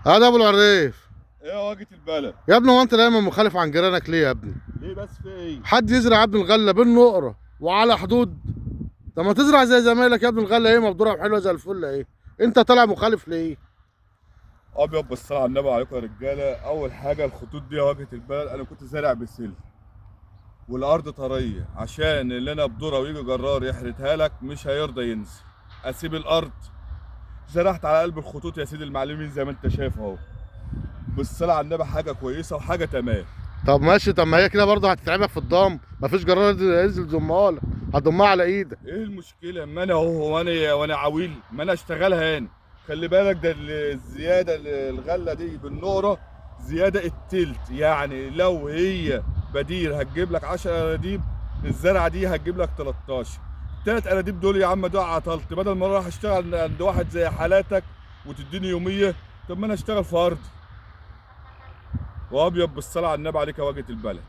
هذا ابو العريف. ايه يا واجهة البلد. يا ابني هو انت دايما مخالف عن جيرانك ليه يا ابني؟ ليه بس في ايه؟ حد يزرع يا ابن الغله بالنقره وعلى حدود؟ طب ما تزرع زي زمايلك يا ابن الغله، ايه مبدوره وحلوه زي الفل ايه؟ انت طالع مخالف ليه؟ ابيض بالصلاه على النبي عليكم يا رجاله. اول حاجه الخطوط دي يا واجهة البلد انا كنت زارع بسل والارض طريه، عشان اللي انا بذره ويجي جرار يحرتها لك مش هيرضى ينزل. اسيب الارض، زرعت على قلب الخطوط يا سيدي المعلمين زي ما انت شايف اهو. بالصلاه على النبي حاجه كويسه وحاجه تمام. طب ماشي، طب ما هي كده برضه هتتعبك في الضم، مفيش جرار ينزل ضمها لك، هتضمها على ايدك. ايه المشكله؟ ما انا اهو وانا عويل، ما انا اشتغلها هنا. خلي بالك ده الزياده الغله دي بالنقره زياده التلت، يعني لو هي بدير هتجيب لك 10 اناديب، الزرعه دي هتجيب لك 13. التلات اناديب دول يا عم دول عطلت، بدل ما اروح اشتغل عند واحد زي حالاتك وتديني يوميه، طب ما انا اشتغل في ارضي. وابيض بالصلاه على النبي عليك يا واجهة البلد.